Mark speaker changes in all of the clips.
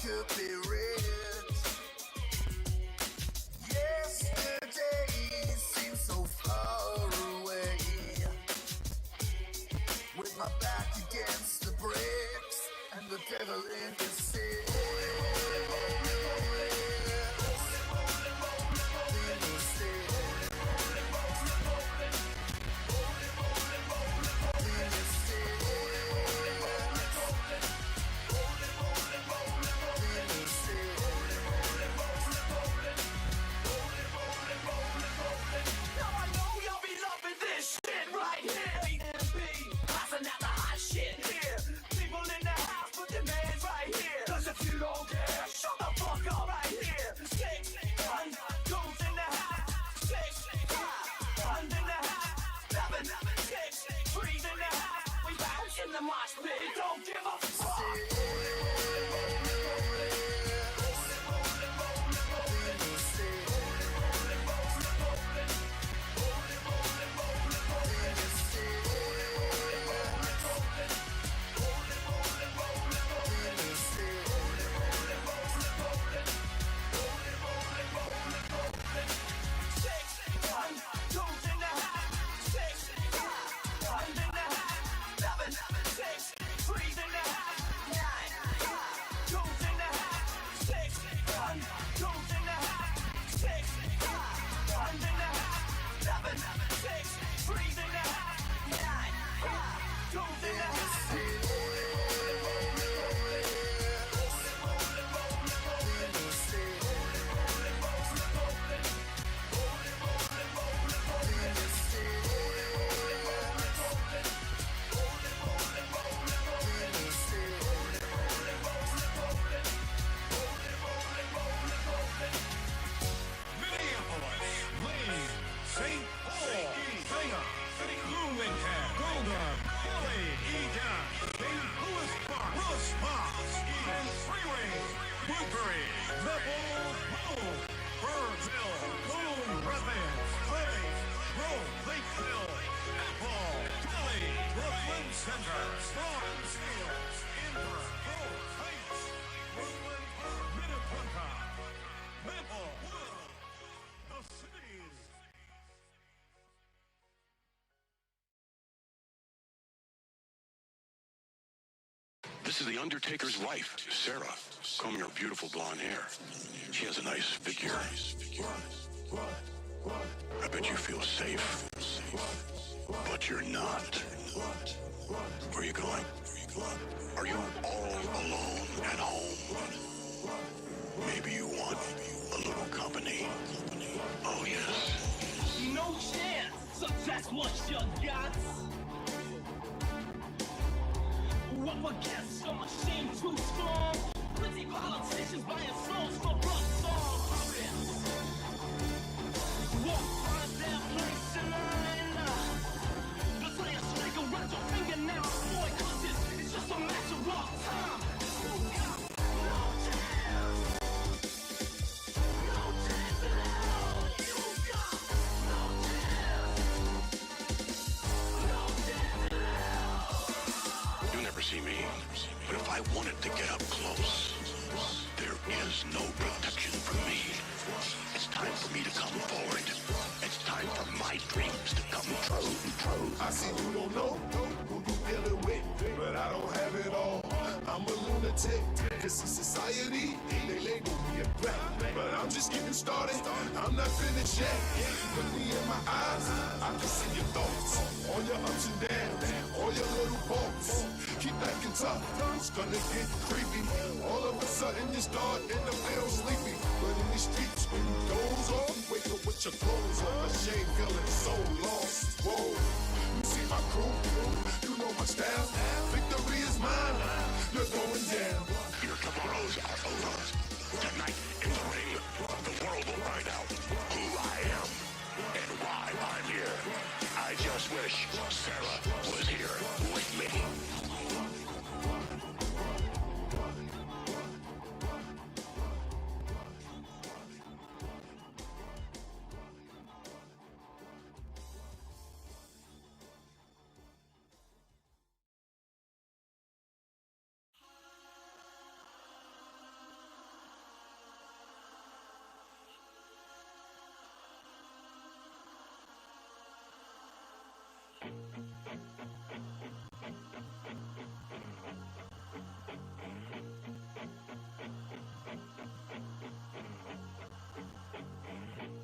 Speaker 1: could be rich. Yesterday seems so far away. With my back against the bricks and the devil in the city.
Speaker 2: This is the Undertaker's wife, Sarah. Comb your beautiful blonde hair. She has a nice figure. I bet you feel safe. But you're not. Where are you going? Are you all alone at home? Maybe you want a little company. Oh, yes.
Speaker 3: No chance, so that's what you got. Up against your machine too strong. Pretty politicians buying souls for blood songs. Won't find their place in line. The slayer strike around your fingernails, boy, 'cause it's just a matter of time. You got no chance. No chance at all. You got no chance. No chance at all.
Speaker 2: You never see me, but if I wanted to get up close, there is no protection for me. It's time for me to come forward. It's time for my dreams to come true.
Speaker 4: I see you don't know who you dealing with, but I don't have it all. I'm a lunatic, this is society. They label me a threat, but I'm just getting started. I'm not finished yet. Look me in my eyes, I can see your thoughts. All your ups and downs, all your little faults. Keep acting tough, it's gonna get creepy. All of a sudden you start in the middle sleepy. But in the streets, when you doze off, wake up with your clothes on. Shame feeling so lost. Whoa, you see my crew, you know my style. Victory is mine, you're going down.
Speaker 2: Your tomorrows are over. Tonight in the ring, the world will find out who I am and why I'm here. I just wish Sarah was here with me.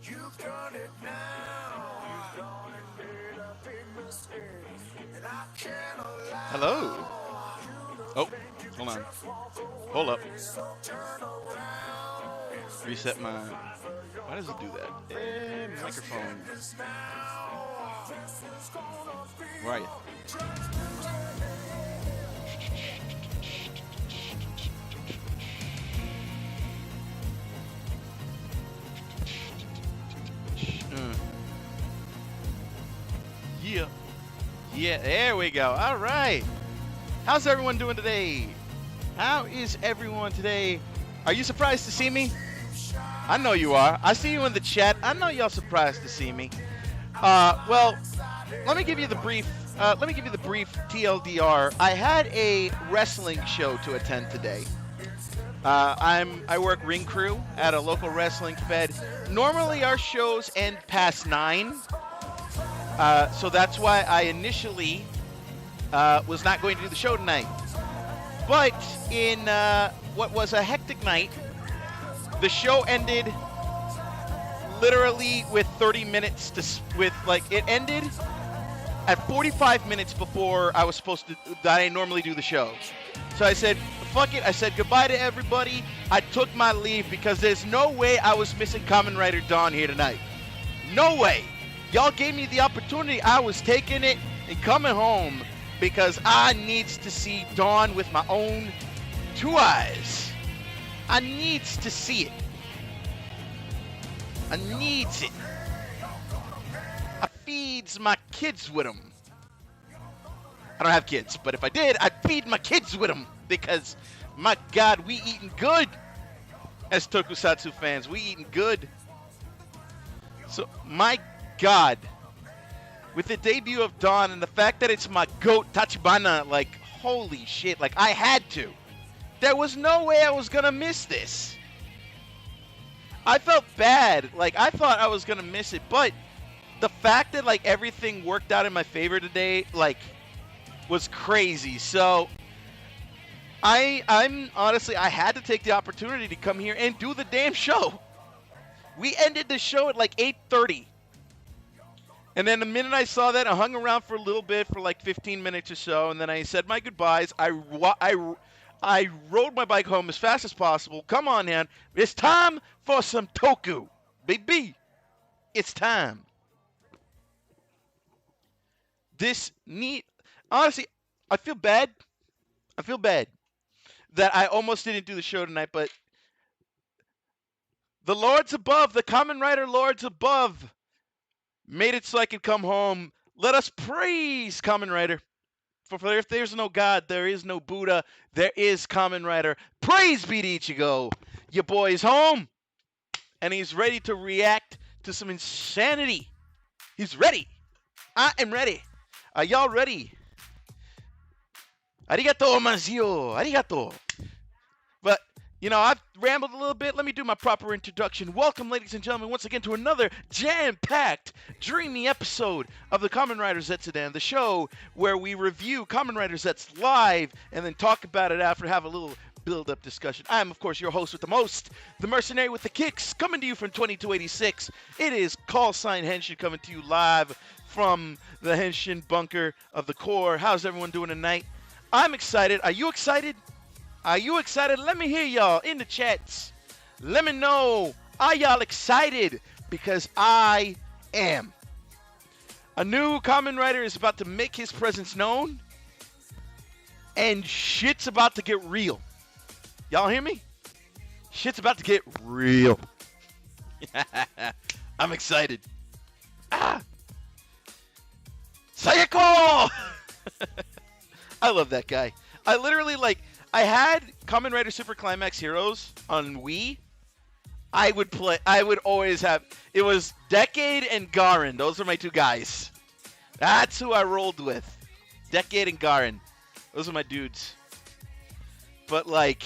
Speaker 1: You've done it now. You've done and made a big mistake. And I can't allow
Speaker 5: Hello. Oh, hold on. Hold up. Reset my. Why does it do that? Microphone. Where are you? Yeah. Yeah, there we go. All right. How's everyone doing today? How is everyone today? Are you surprised to see me? I know you are. I see you in the chat. I know y'all surprised to see me. Well, let me give you the brief. TLDR. I had a wrestling show to attend today. I work ring crew at a local wrestling fed. Normally our shows end past 9. So that's why I initially was not going to do the show tonight. But in what was a hectic night, the show ended literally with 30 minutes it ended at 45 minutes before I was supposed to, that I normally do the show. So I said, fuck it. I said goodbye to everybody. I took my leave because there's no way I was missing Kamen Rider Dawn here tonight. No way. Y'all gave me the opportunity. I was taking it and coming home because I needs to see Dawn with my own 2 eyes. I needs to see it. I needs it. I feeds my kids with them. I don't have kids, but if I did, I'd feed my kids with them because, my God, we eating good. As Tokusatsu fans, we eating good. So, my God, with the debut of Dawn and the fact that it's my GOAT Tachibana, like, holy shit, like, I had to. There was no way I was gonna miss this. I felt bad. Like, I thought I was gonna miss it, but the fact that, like, everything worked out in my favor today, like, was crazy. So, I'm honestly, I had to take the opportunity to come here and do the damn show. We ended the show at, like, 8:30. And then the minute I saw that, I hung around for a little bit, for like 15 minutes or so, and then I said my goodbyes. I rode my bike home as fast as possible. Come on, man. It's time for some Toku. Baby, it's time. Honestly, I feel bad. That I almost didn't do the show tonight, but the Lords above, the Kamen Rider Lords above, made it so I could come home. Let us praise Kamen Rider. For if there's no God, there is no Buddha. There is Kamen Rider. Praise be to Ichigo. Your boy's home. And he's ready to react to some insanity. He's ready. I am ready. Are y'all ready? Arigato, Mazio. Arigato. But, you know, I've rambled a little bit. Let me do my proper introduction. Welcome, ladies and gentlemen, once again to another jam-packed, dreamy episode of the Kamen Rider ZEZTZ-udan, the show where we review Kamen Rider ZETS live and then talk about it after, have a little build-up discussion. I am, of course, your host with the most, the mercenary with the kicks, coming to you from 2286. It is Call Sign Henshin coming to you live from the Henshin bunker of the core. How's everyone doing tonight? I'm excited. Are you excited? Are you excited? Let me hear y'all in the chats. Let me know. Are y'all excited? Because I am. A new Kamen Rider is about to make his presence known. And shit's about to get real. Y'all hear me? Shit's about to get real. I'm excited. Sayako! I love that guy. I literally, I had Kamen Rider Super Climax Heroes on Wii. I would always have, it was Decade and Garen. Those are my 2 guys. That's who I rolled with. Decade and Garen. Those are my dudes. But, the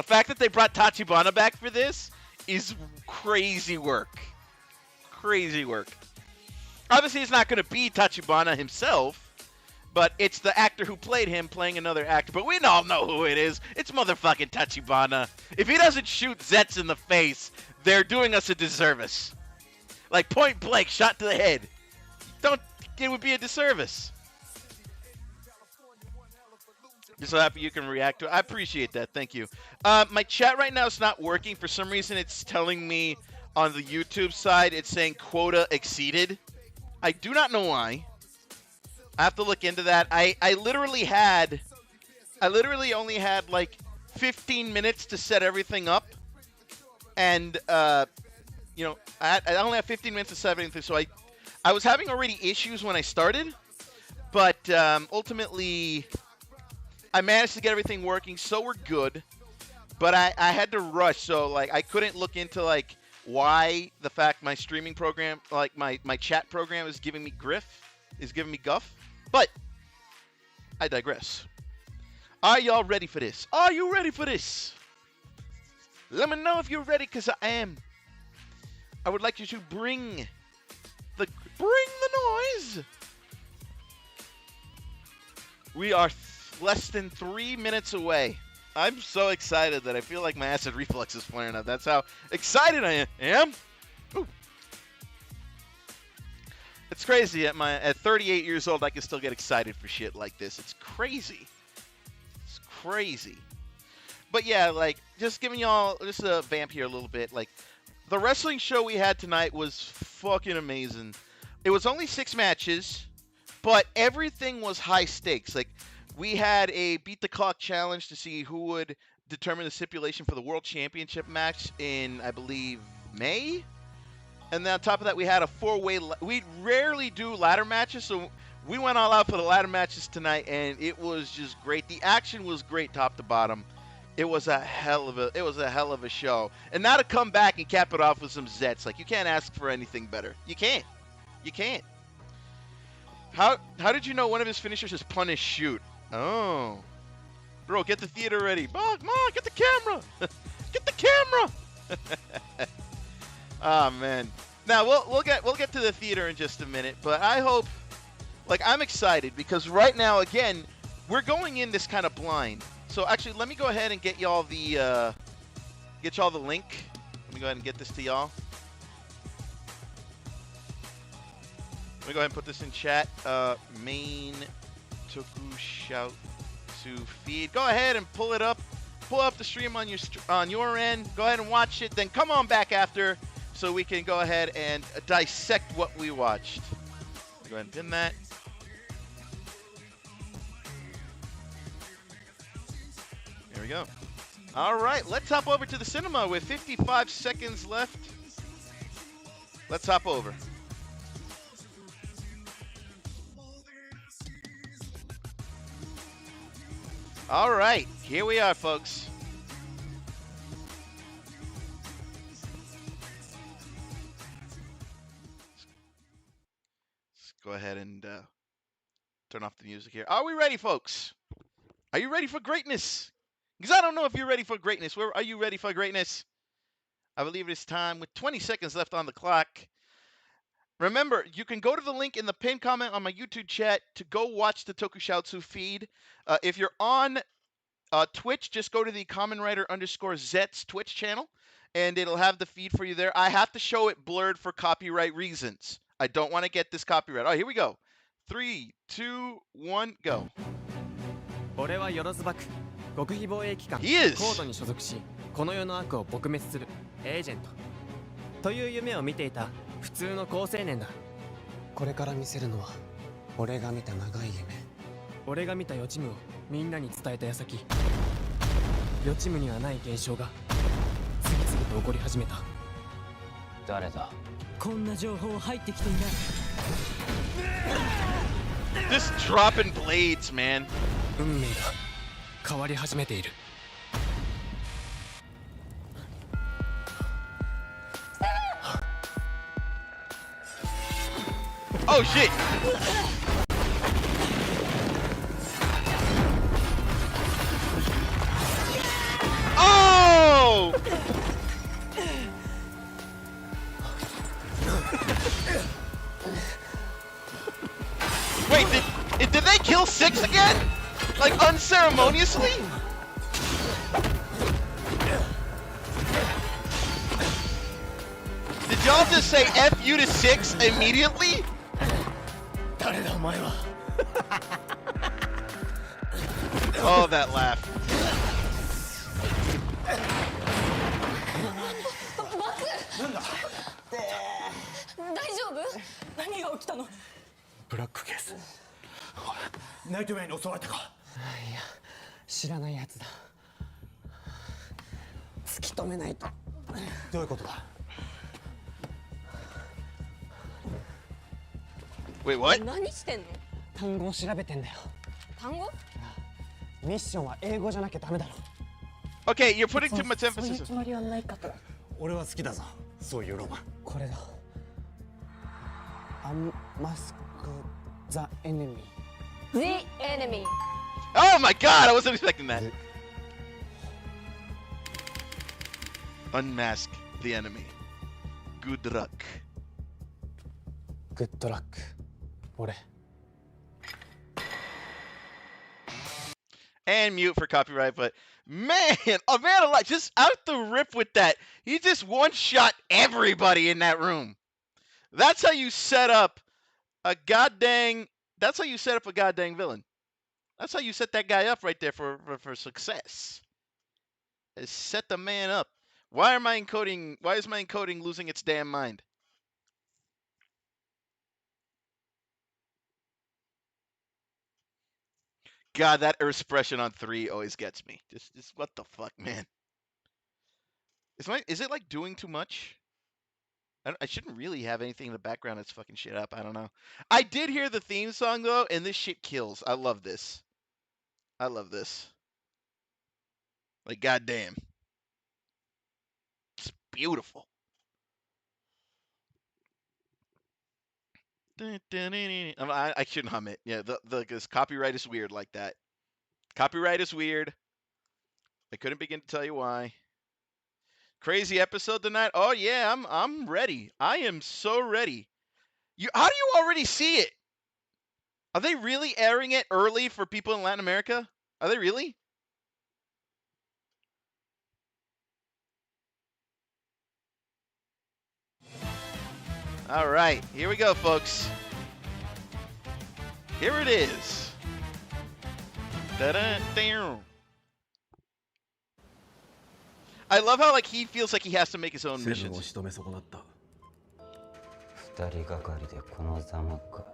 Speaker 5: fact that they brought Tachibana back for this is crazy work. Crazy work. Obviously, it's not going to be Tachibana himself. But it's the actor who played him playing another actor. But we all know who it is. It's motherfucking Tachibana. If he doesn't shoot Zets in the face, they're doing us a disservice. Like point blank, shot to the head. It would be a disservice. Just so happy you can react to it. I appreciate that. Thank you. My chat right now is not working. For some reason, it's telling me on the YouTube side, it's saying quota exceeded. I do not know why. I have to look into that. I literally only had like 15 minutes to set everything up. And, you know, I only have 15 minutes to set everything. So I was having already issues when I started. But ultimately, I managed to get everything working. So we're good. But I had to rush. So, like, I couldn't look into, like, why the fact my streaming program, like my chat program is giving me guff. But I digress. Are y'all ready for this? Are you ready for this? Let me know if you're ready, because I am. I would like you to bring the noise. We are less than 3 minutes away. I'm so excited that I feel like my acid reflux is flaring up. That's how excited I am. Ooh. It's crazy. At 38 years old, I can still get excited for shit like this. It's crazy. It's crazy. But yeah, like, just giving y'all just a vamp here a little bit. Like, the wrestling show we had tonight was fucking amazing. It was only 6 matches, but everything was high stakes. Like, we had a beat the clock challenge to see who would determine the stipulation for the World Championship match in, I believe, May. And then on top of that, we had a 4-way. We rarely do ladder matches, so we went all out for the ladder matches tonight, and it was just great. The action was great, top to bottom. It was a hell of a show. And now to come back and cap it off with some Zets, like, you can't ask for anything better. You can't. You can't. How did you know one of his finishers is punish shoot? Oh, bro, get the theater ready. Mom, get the camera. Get the camera. Oh man. Now we'll get to the theater in just a minute, but I hope, like, I'm excited because right now, again, we're going in this kind of blind. So actually, let me go ahead and get y'all the link. Let me go ahead and get this to y'all. Let me go ahead and put this in chat. Main Tokusatsu feed. Go ahead and pull it up. Pull up the stream on your end. Go ahead and watch it. Then come on back after so we can go ahead and dissect what we watched. Go ahead and pin that. There we go. All right, let's hop over to the cinema with 55 seconds left. Let's hop over. All right, here we are, folks. Let's go ahead and turn off the music here. Are we ready, folks? Are you ready for greatness? Because I don't know if you're ready for greatness. Are you ready for greatness? I believe it's time with 20 seconds left on the clock. Remember, you can go to the link in the pinned comment on my YouTube chat to go watch the Tokusatsu feed. If you're on Twitch, just go to the Kamen Rider _ZETZ Twitch channel, and it'll have the feed for you there. I have to show it blurred for copyright reasons. I don't want to get this copyright. All right, here we go. 3, 2, 1, go.
Speaker 6: 俺はよろず幕極秘防衛機関
Speaker 5: He is.
Speaker 6: コードに所属しこの世の悪を撲滅するエージェントという夢を見ていた普通の好青年だ
Speaker 7: これから見せるのは俺が見た長い夢
Speaker 6: 俺が見た予知夢をみんなに伝えた矢先予知夢にはない現象が次々と起こり始めた
Speaker 7: 誰だ
Speaker 6: こんな情報入ってきていない
Speaker 5: Just dropping blades, man.
Speaker 6: 運命が変わり始めている
Speaker 5: Oh shit. Oh! Wait, did they kill 6 again? Like, unceremoniously? y'all just say F you to 6 immediately?
Speaker 3: 誰だお前は
Speaker 5: Oh, that laugh.
Speaker 8: 大丈夫？何が起きたの？
Speaker 3: ブラックケースナイトメアに襲われたか
Speaker 7: いや知らないやつだ突き止めないと
Speaker 3: どういうことだ
Speaker 5: Wait, what?
Speaker 8: 何してんの？
Speaker 7: 単語を調べてんだよ
Speaker 8: 単語？
Speaker 7: ミッションは英語じゃなきゃダメだろ
Speaker 5: Okay, you're putting too much
Speaker 8: そういう
Speaker 5: emphasis.
Speaker 8: つもりはないかと。
Speaker 3: 俺は好きだぞそういうロマン
Speaker 7: これだUnmask the enemy
Speaker 8: The enemy.
Speaker 5: Oh my god, I wasn't expecting that. Unmask the enemy. Good luck.
Speaker 7: Good luck 俺
Speaker 5: And mute for copyright, but man, a man alive, just out the rip with that. He just one-shot everybody in that room. That's how you set up a goddamn villain. That's how you set that guy up right there for success. Is set the man up. Why is my encoding losing its damn mind? God, that expression on 3 always gets me. Just what the fuck, man? Is it like doing too much? I shouldn't really have anything in the background that's fucking shit up. I don't know. I did hear the theme song though, and this shit kills. I love this. I love this. Like, goddamn. It's beautiful. I shouldn't hum it. Yeah, this copyright is weird like that. Copyright is weird. I couldn't begin to tell you why. Crazy episode tonight. Oh yeah, I'm ready. I am so ready. How do you already see it? Are they really airing it early for people in Latin America? Are they really? All right, here we go, folks. Here it is. Da-da-dam. I love how like he feels like he has to make his own
Speaker 3: セブンを
Speaker 5: missions.
Speaker 3: 仕留め損なった
Speaker 9: 二人がかりでこのざまか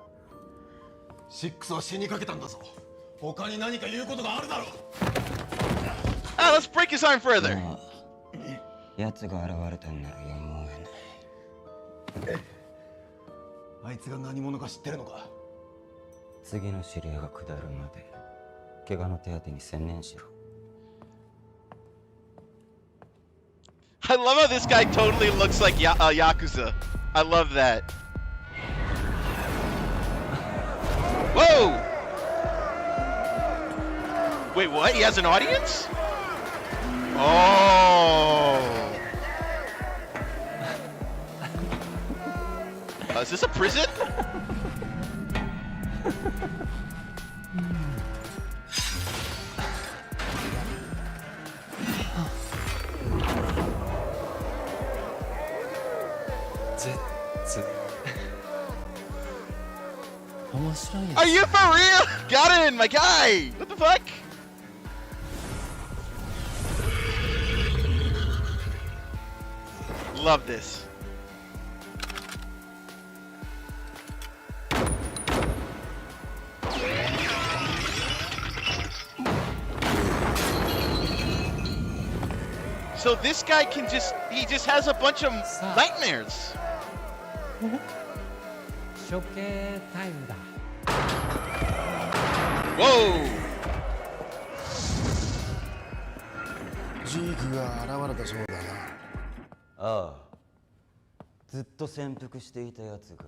Speaker 3: シックスは死にかけたんだぞ他に何か言うことがあるだろう
Speaker 5: Ah, let's break his arm further.
Speaker 9: まあ奴が現れたんならやむを得ない
Speaker 3: あいつが何者か知ってるのか
Speaker 9: 次の指令が下るまで怪我の手当てに専念しろ
Speaker 5: I love how this guy totally looks like Yakuza. I love that. Whoa! Wait, what? He has an audience? Oh! Is this a prison?
Speaker 7: ZEZTZ 面白い
Speaker 5: Are you for real? Got in, my guy! What the fuck? Love this. So this guy he just has a bunch of nightmares.
Speaker 6: 処刑タイムだ
Speaker 5: Whoa!
Speaker 4: ジークが現れたそうだな
Speaker 9: ああずっと潜伏していた奴が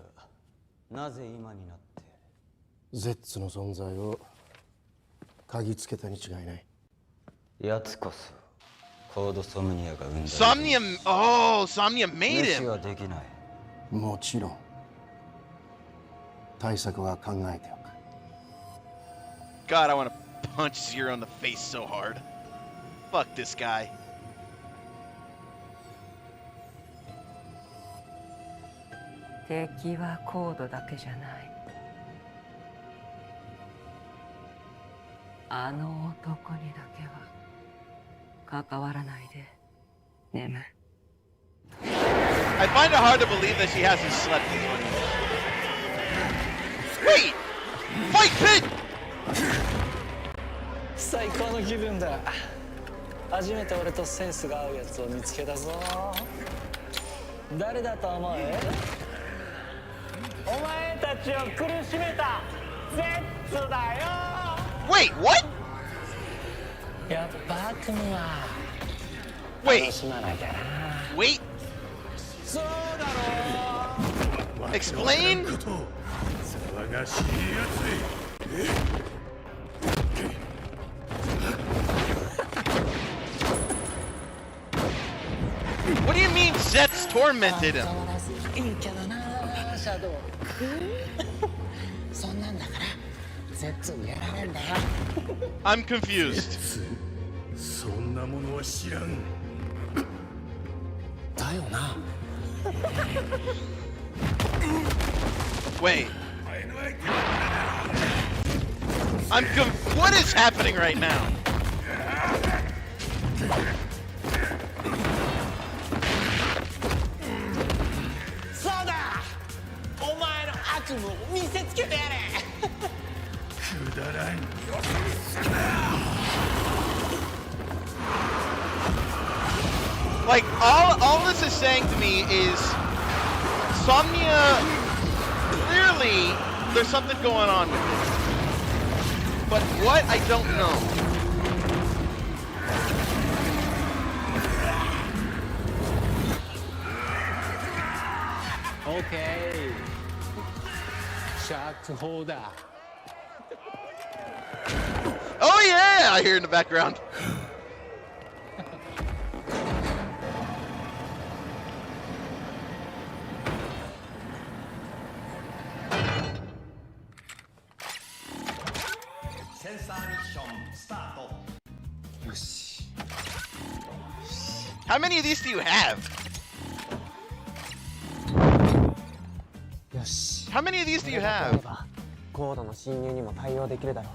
Speaker 9: なぜ今になって
Speaker 4: ZEZTZ の存在を嗅ぎつけたに違いない
Speaker 9: 奴こそコードソムニアが生んだ
Speaker 5: Somnia made
Speaker 9: 無視
Speaker 5: him.
Speaker 9: はできない
Speaker 4: もちろん対策は考えておく
Speaker 5: God, I want to punch Zero in the face so hard. Fuck this guy.
Speaker 10: 敵はコードだけじゃない。あの男にだけは関わらないで、ネム。
Speaker 5: I find it hard to believe that she hasn't slept in 20 years. Wait! Fight pit!
Speaker 11: 最高の気分だ。初めて俺とセンスが合うやつを見つけたぞ。誰だと思う？お前たちを苦しめたゼッツだよ。
Speaker 5: Wait, what?
Speaker 11: やっぱ悪夢は
Speaker 5: Wait.
Speaker 11: 楽しまなきゃな。
Speaker 5: Wait.
Speaker 11: そうだろ。
Speaker 5: Explain?
Speaker 4: 騒がしいやつ。
Speaker 5: What do you mean Zets tormented him?
Speaker 11: いいけどな、シャドウ。そんなんだからゼッツにやられんだよ。
Speaker 5: I'm confused.
Speaker 4: そんなものは知らん。
Speaker 11: だよな。
Speaker 5: Wait. What is happening right now?
Speaker 11: そうだ。お前の悪夢を見せつけてやれ。
Speaker 4: くだらん。
Speaker 5: Like all this is saying to me is Somnia, clearly there's something going on with it. But what, I don't know.
Speaker 11: Okay. シャークホーダー。
Speaker 5: Oh yeah, I hear in the background. How many of these do you have?
Speaker 7: よし。
Speaker 5: How many of these do you
Speaker 7: これだ
Speaker 5: have?
Speaker 7: けあればコードの侵入にも対応できるだろう。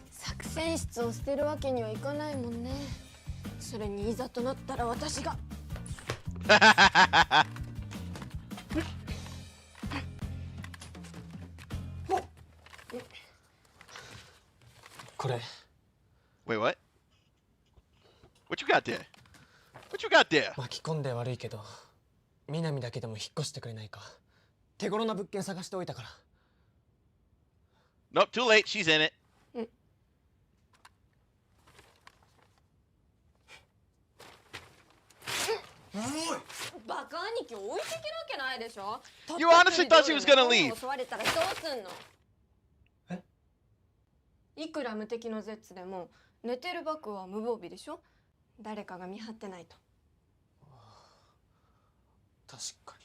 Speaker 8: 作戦室を捨てるわけにはいかないもんね。それにいざとなったら私が。
Speaker 7: これ
Speaker 5: Wait, what? What you got there? What you got there?
Speaker 7: 巻き込んで悪いけど、南だけでも引っ越してくれないか。手頃な物件探しておいたから。
Speaker 5: Nope, too late. She's in it.
Speaker 8: バカ兄貴置いてけるわけないでしょ。
Speaker 5: You honestly thought she was gonna leave.
Speaker 8: 襲われたらどうすんの？
Speaker 7: え？
Speaker 8: いくら無敵のゼッツでも寝てるバクは無防備でしょ。誰かが見張ってないと。
Speaker 7: 確かに。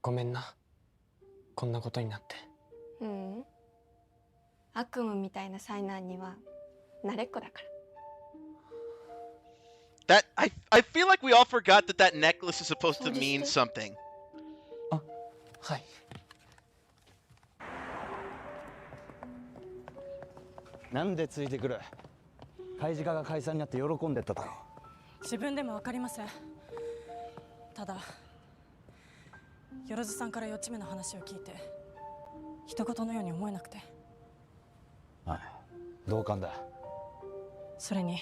Speaker 7: ごめんな。こんなことになって。
Speaker 8: うん。悪夢みたいな災難には慣れっこだから。
Speaker 5: That I feel like we all forgot that that necklace is supposed to mean something.
Speaker 7: はい。
Speaker 9: なんでついてくる？開示課が解散になって喜んでっただろ。
Speaker 12: 自分でも分かりません。ただよろずさんから4つ目の話を聞いて人事のように思えなくて。
Speaker 9: はい、同感だ。
Speaker 12: それに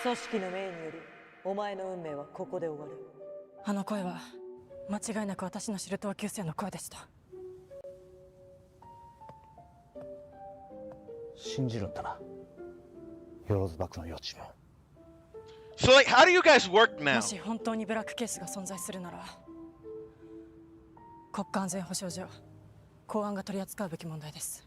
Speaker 10: 組織の命によりお前の運命はここで終わる。
Speaker 12: あの声は間違いなく私の知る同級生の声でした。
Speaker 9: 信じるんだな、よろずバックの予知も。
Speaker 5: So like, how do you guys work
Speaker 12: も
Speaker 5: now?
Speaker 12: し本当にブラックケースが存在するなら国家安全保障上公安が取り扱うべき問題です。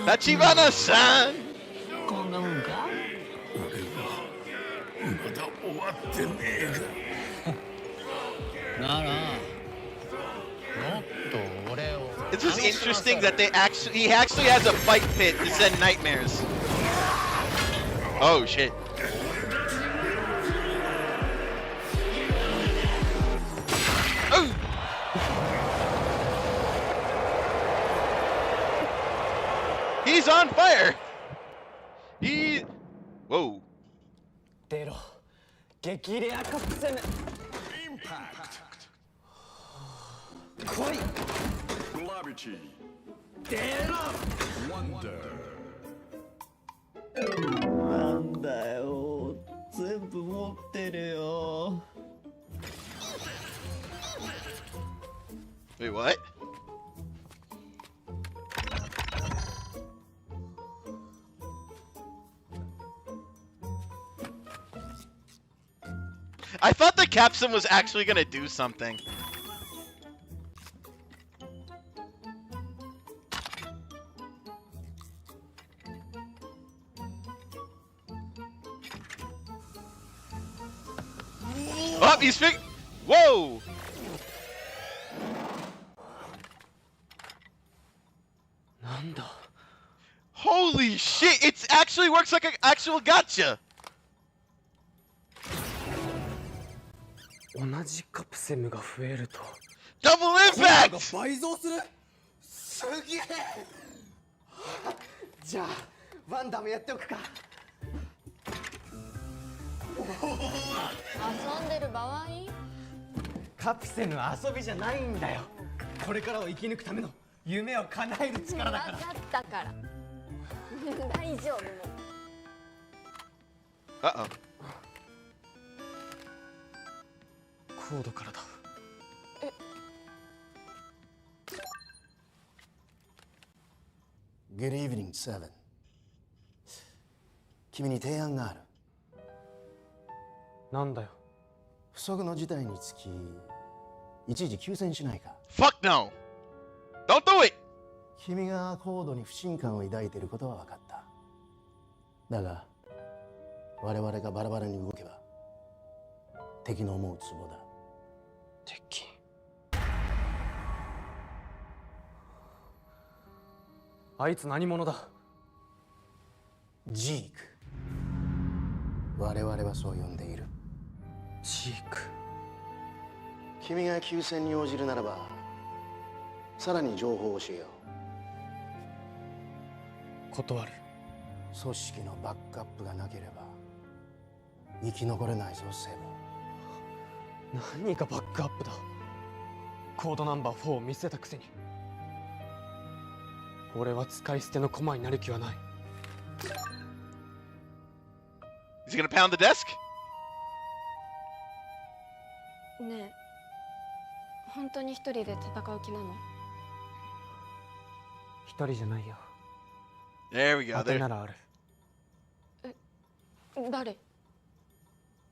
Speaker 5: Tachibana-san!
Speaker 11: こんなもんか。
Speaker 4: まだ終わってねえ
Speaker 11: ならもっと俺を。
Speaker 5: It's his interesting that he actually has a fight pit to send nightmares. Oh shit. Oh. He's on fire. Whoa.
Speaker 7: 出ろ激レアカプセル 来い
Speaker 4: Gravity.
Speaker 7: 出ろ
Speaker 4: Wonder.
Speaker 7: なんだよ全部持ってるよ
Speaker 5: Wait, what? I thought the capsule was actually gonna do something. Oh, he's whoa! Holy shit! It actually works like an actual gacha.
Speaker 7: 同じカプセルが増えると
Speaker 5: Double impact!
Speaker 7: 倍増するすげえじゃあワンダムやっておくか
Speaker 8: 遊んでる場合？
Speaker 7: カプセルの遊びじゃないんだよこれからを生き抜くための夢を叶える力だから
Speaker 8: 分かったから大丈夫もう
Speaker 5: Uh-oh.
Speaker 7: コードからだ
Speaker 13: Good evening, Seven. 君に提案がある。
Speaker 7: なんだよ。
Speaker 13: 不測の事態につき、一時休戦しないか。
Speaker 5: Fuck no! Don't do it!
Speaker 13: 君がコードに不信感を抱いていることは分かった。だが、我々がバラバラに動けば、敵の思うツボだ。
Speaker 7: 敵。あいつ何者だ
Speaker 13: ジーク。我々はそう呼んでいる。
Speaker 7: ジーク。
Speaker 13: 君が休戦に応じるならば、さらに情報を教えよ
Speaker 7: う。断る。
Speaker 13: 組織のバックアップがなければ、生き残れないぞ、セブン。
Speaker 7: 何がバックアップだコードナンバー4を見せたくせに俺は使い捨ての駒になる気はない
Speaker 5: Is he gonna pound the desk?
Speaker 8: ねえ本当に一人で戦う気なの
Speaker 7: 一人じゃないよ
Speaker 5: There we go.
Speaker 7: 当てならある
Speaker 8: 誰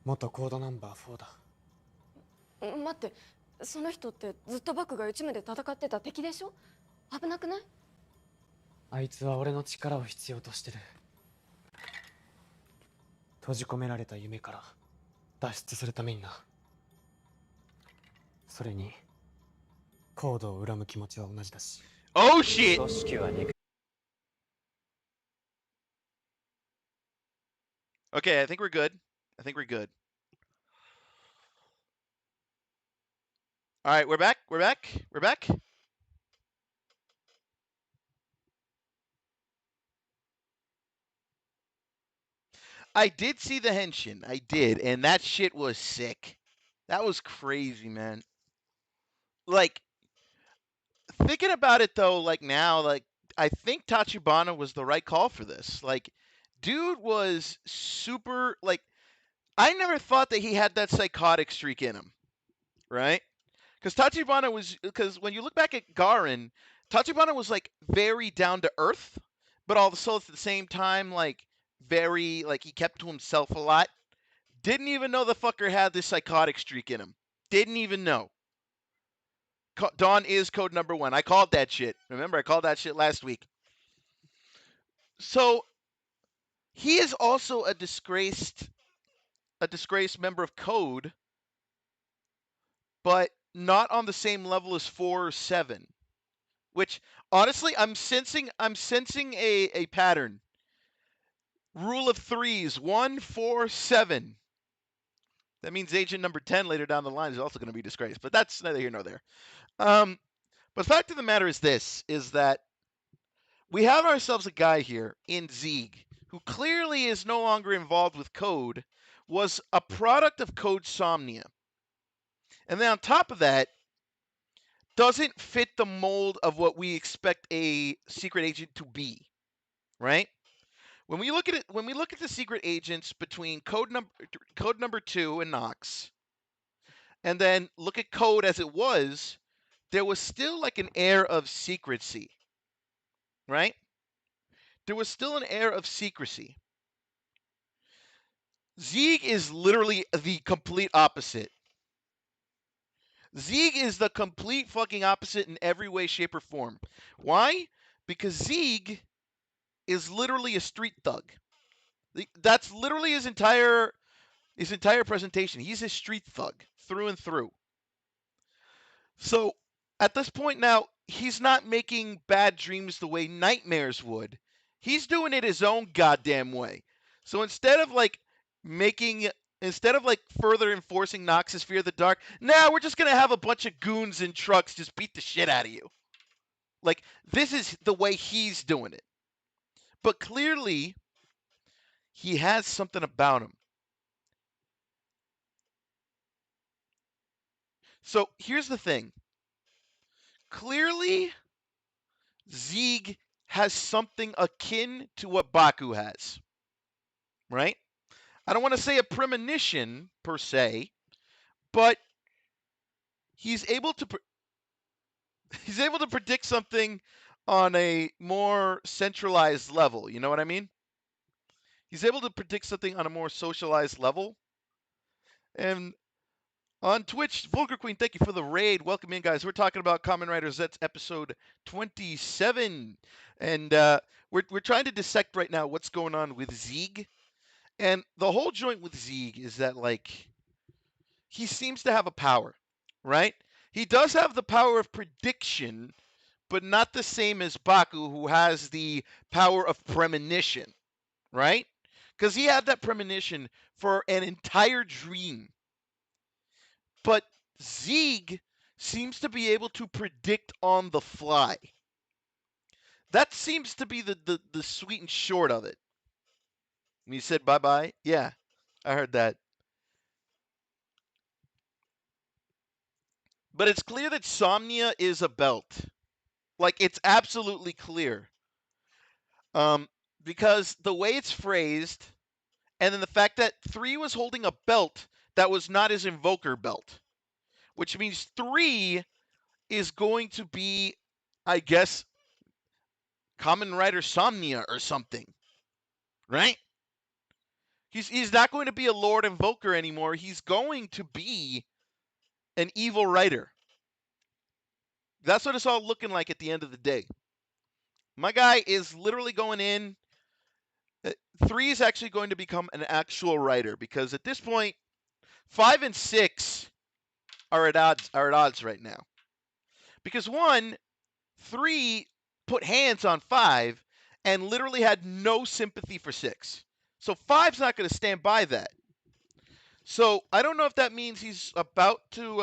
Speaker 7: 元コードナンバー4だ
Speaker 8: 待ってその人ってずっとバクが内目で戦ってた敵でしょ危なくない
Speaker 7: あいつは俺の力を必要としてる閉じ込められた夢から脱出するためになそれにコードを恨む気持ちは同じだし
Speaker 5: Oh shit!
Speaker 7: 組織はね
Speaker 5: Okay, I think we're good. I think we're good. All right, we're back. We're back. We're back. I did see the henshin. I did, and that shit was sick. That was crazy, man. Like, thinking about it though, like now, like I think Tachibana was the right call for this. Like, dude was super. Like, I never thought that he had that psychotic streak in him, right? Because Tachibana was, because when you look back at Garen, Tachibana was like very down to earth, but also at the same time, like very, like he kept to himself a lot. Didn't even know the fucker had this psychotic streak in him. Didn't even know. Dawn is code number 1. I called that shit. Remember, I called that shit last week. So he is also a disgraced member of Code, but not on the same level as 4 or 7. which honestly I'm sensing a pattern. Rule of threes, 1, 4, 7. That means agent number 10 later down the line is also going to be disgraced, but that's neither here nor there. But the fact of the matter is this, is that we have ourselves a guy here in Zeeg who clearly is no longer involved with Code, was a product of Code Somnia. And then on top of that, doesn't fit the mold of what we expect a secret agent to be, right? When we look at it, when we look at the secret agents between Code number 2 and Nox, and then look at Code as it was, there was still like an air of secrecy, right? There was still an air of secrecy. Zeeg is literally the complete opposite. Zeeg is the complete fucking opposite in every way, shape, or form. Why? Because Zeeg is literally a street thug. That's literally his entire presentation. He's a street thug through and through. So at this point now, he's not making bad dreams the way nightmares would. He's doing it his own goddamn way. So instead of further enforcing Nox's fear of the dark, now we're just gonna have a bunch of goons in trucks just beat the shit out of you. Like, this is the way he's doing it. But clearly, he has something about him. So here's the thing. Clearly, Zeeg has something akin to what Baku has. Right? I don't want to say a premonition, per se, but he's able to predict something on a more centralized level. You know what I mean? He's able to predict something on a more socialized level. And on Twitch, Vulgar Queen, thank you for the raid. Welcome in, guys. We're talking about Kamen Rider Z's episode 27. And we're trying to dissect right now what's going on with Zeeg. And the whole joint with Zeeg is that, like, he seems to have a power, right? He does have the power of prediction, but not the same as Baku, who has the power of premonition, right? Because he had that premonition for an entire dream. But Zeeg seems to be able to predict on the fly. That seems to be the sweet and short of it. And you said bye-bye? Yeah, I heard that. But it's clear that Somnia is a belt. Like, it's absolutely clear. Because the way it's phrased, and then the fact that 3 was holding a belt that was not his invoker belt, which means 3 is going to be, I guess, Kamen Rider Somnia or something, right? He's not going to be a Lord Invoker anymore. He's going to be an evil writer. That's what it's all looking like at the end of the day. My guy is literally going in. 3 is actually going to become an actual writer, because at this point, 5 and 6 are at odds right now. Because 3 put hands on 5 and literally had no sympathy for 6. So 5's not going to stand by that. So I don't know if that means he's about to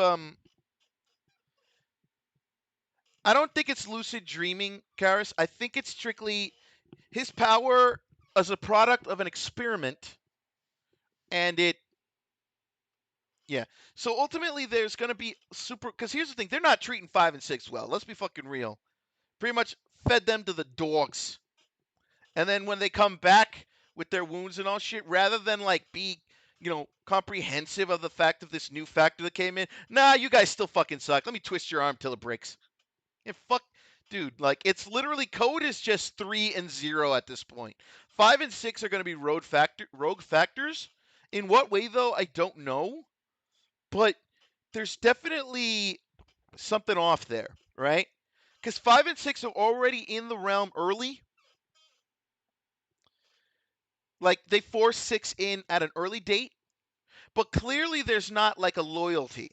Speaker 5: I don't think it's lucid dreaming, Karis. I think it's strictly his power as a product of an experiment, and yeah. So ultimately, there's going to be because here's the thing. They're not treating 5 and 6 well. Let's be fucking real. Pretty much fed them to the dogs. And then when they come back with their wounds and all shit, rather than, like, be, comprehensive of the fact of this new factor that came in, nah, you guys still fucking suck. Let me twist your arm till it breaks. Yeah, fuck, dude. Like, it's literally, Code is just 3 and 0 at this point. 5 and 6 are going to be rogue factors. In what way, though, I don't know. But there's definitely something off there, right? Because 5 and 6 are already in the realm early. Like, they force 6 in at an early date. But clearly there's not, like, a loyalty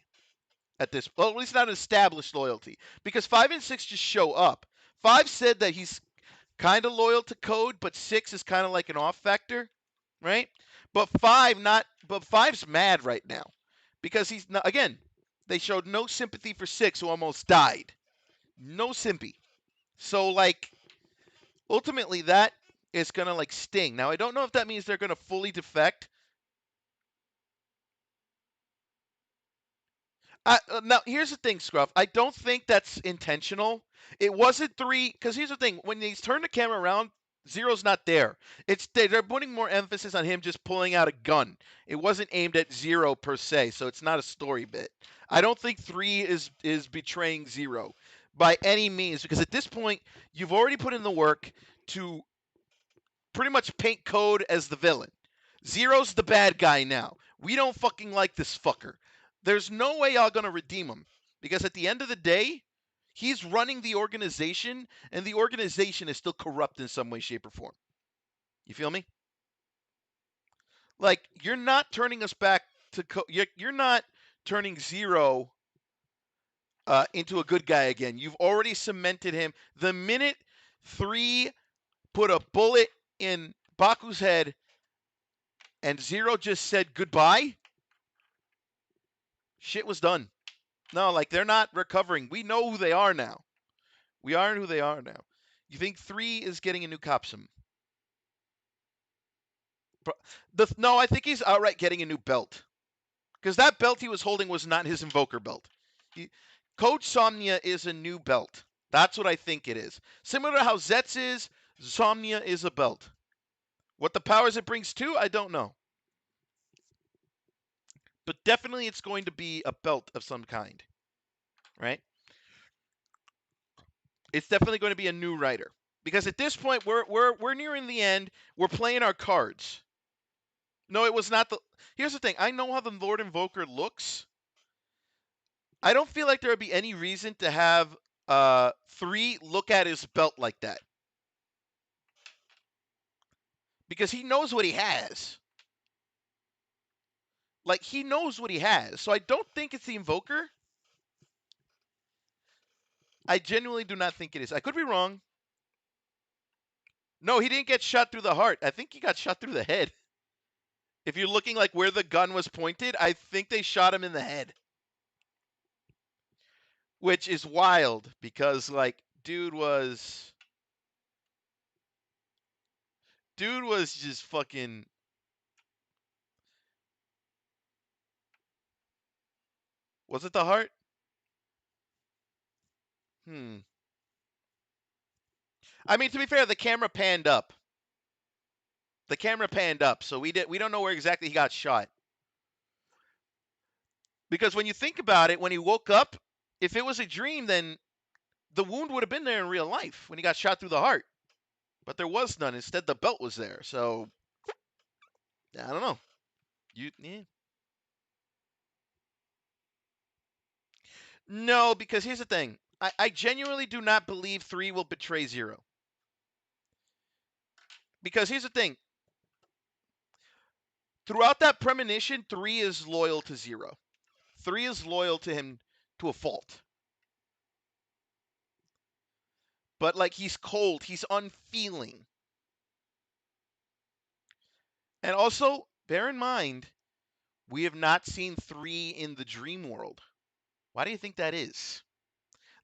Speaker 5: at this, well, at least not an established loyalty. Because 5 and 6 just show up. 5 said that he's kind of loyal to code, but 6 is kind of like an off factor, right? But 5's mad right now because he's not, again, they showed no sympathy for 6 who almost died. No sympathy. So like ultimately that is going to like sting. Now I don't know if that means they're going to fully defect. Now, here's the thing, Scruff. I don't think that's intentional. It wasn't 3, because here's the thing. When he's turned the camera around, Zero's not there. They're putting more emphasis on him just pulling out a gun. It wasn't aimed at Zero per se, so it's not a story bit. I don't think 3 is betraying Zero by any means, because at this point, you've already put in the work to pretty much paint Code as the villain. Zero's the bad guy now. We don't fucking like this fucker. There's no way y'all gonna redeem him. Because at the end of the day, he's running the organization, and the organization is still corrupt in some way, shape, or form. You feel me? Like, you're not turning us back to... You're not turning Zero into a good guy again. You've already cemented him. The minute 3 put a bullet in Baku's head and Zero just said goodbye, shit was done. No, like, they're not recovering. We know who they are now. We are who they are now. You think 3 is getting a new Capsum? No, I think he's outright getting a new belt. Because that belt he was holding was not his Invoker belt. Code Somnia is a new belt. That's what I think it is. Similar to how Zets is, Somnia is a belt. What the powers it brings to, I don't know. But definitely it's going to be a belt of some kind. Right? It's definitely going to be a new rider. Because at this point, we're nearing the end. We're playing our cards. No, it was not the... Here's the thing. I know how the Lord Invoker looks. I don't feel like there would be any reason to have 3 look at his belt like that. Because he knows what he has. Like, he knows what he has. So I don't think it's the Invoker. I genuinely do not think it is. I could be wrong. No, he didn't get shot through the heart. I think he got shot through the head. If you're looking like where the gun was pointed, I think they shot him in the head. Which is wild because, like, dude was just fucking... Was it the heart? I mean, to be fair, the camera panned up. The camera panned up, so we don't know where exactly he got shot. Because when you think about it, when he woke up, if it was a dream, then the wound would have been there in real life when he got shot through the heart. But there was none. Instead, the belt was there. So, I don't know. No, because here's the thing. I genuinely do not believe 3 will betray 0. Because here's the thing. Throughout that premonition, 3 is loyal to 0. 3 is loyal to him to a fault. But, like, he's cold. He's unfeeling. And also, bear in mind, we have not seen 3 in the dream world. Why do you think that is?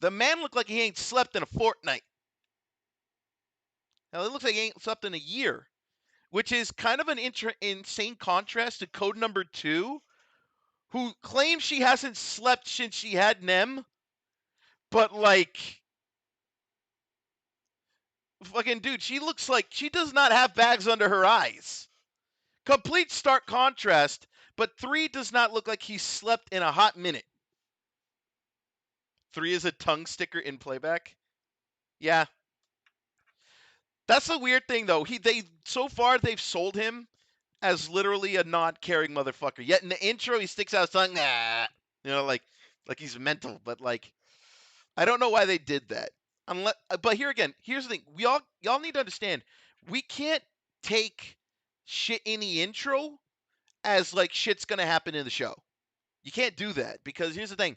Speaker 5: The man looked like he ain't slept in a fortnight. Hell, it looks like he ain't slept in a year. Which is kind of an insane contrast to Code number 2, who claims she hasn't slept since she had Nem. But, like... Fucking dude, she looks like she does not have bags under her eyes. Complete stark contrast, but 3 does not look like he slept in a hot minute. 3 is a tongue sticker in playback. Yeah. That's the weird thing, though. So far, they've sold him as literally a non-caring motherfucker. Yet in the intro, he sticks out his tongue. Nah. You know, like he's mental. But, like, I don't know why they did that. But here again, here's the thing. Y'all need to understand. We can't take shit in the intro as, like, shit's going to happen in the show. You can't do that. Because here's the thing.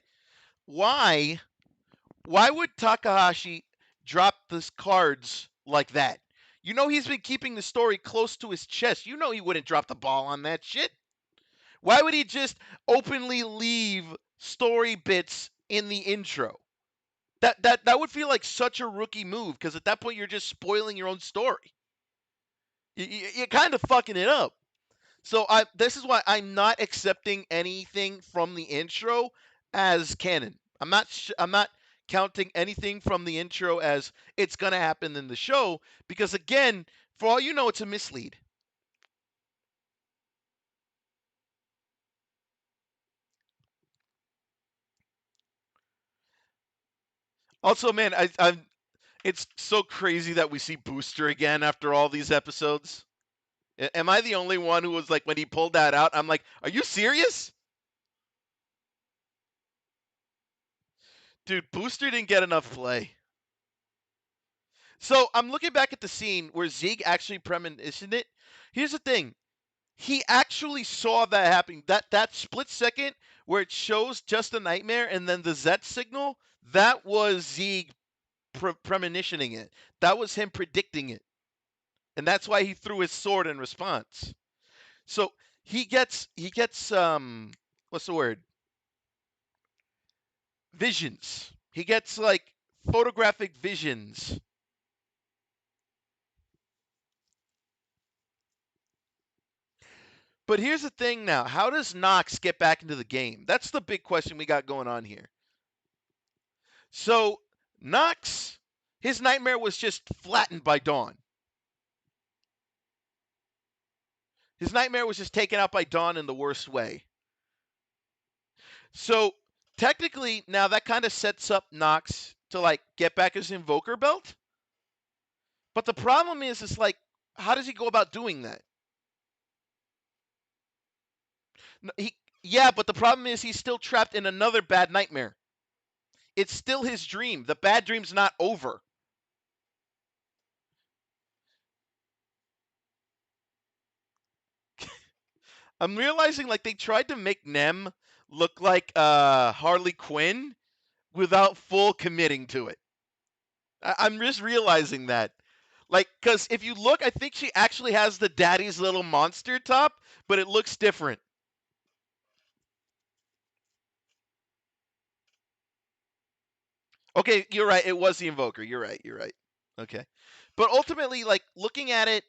Speaker 5: Why would Takahashi drop the cards like that. You know he's been keeping the story close to his chest. You know he wouldn't drop the ball on that shit. Why would he just openly leave story bits in the intro? That would feel like such a rookie move, because at that point you're just spoiling your own story. You're kind of fucking it up. So this is why I'm not accepting anything from the intro as canon. I'm not counting anything from the intro as it's gonna happen in the show, because again, for all you know, it's a mislead. Also, man, I'm it's so crazy that we see Booster again after all these episodes. Am I the only one who was like, when he pulled that out, I'm like, are you serious? Dude, Booster didn't get enough play. So I'm looking back at the scene where Zeke actually premonitioned it. Here's the thing. He actually saw that happening. That split second where it shows just a nightmare and then the ZET signal, that was Zeke premonitioning it. That was him predicting it. And that's why he threw his sword in response. So he gets what's the word? Visions. He gets like photographic visions. But here's the thing now. How does Nox get back into the game? That's the big question we got going on here. So Nox, his nightmare was just flattened by Dawn. His nightmare was just taken out by Dawn in the worst way. So technically, now that kind of sets up Nox to like get back his Invoker belt. But the problem is like, how does he go about doing that? Yeah, but the problem is he's still trapped in another bad nightmare. It's still his dream. The bad dream's not over. I'm realizing like they tried to make Nem look like Harley Quinn without full committing to it. I'm just realizing that. Like, because if you look, I think she actually has the daddy's little monster top, but it looks different. Okay, you're right. It was the Invoker. You're right. You're right. Okay. But ultimately, like, looking at it,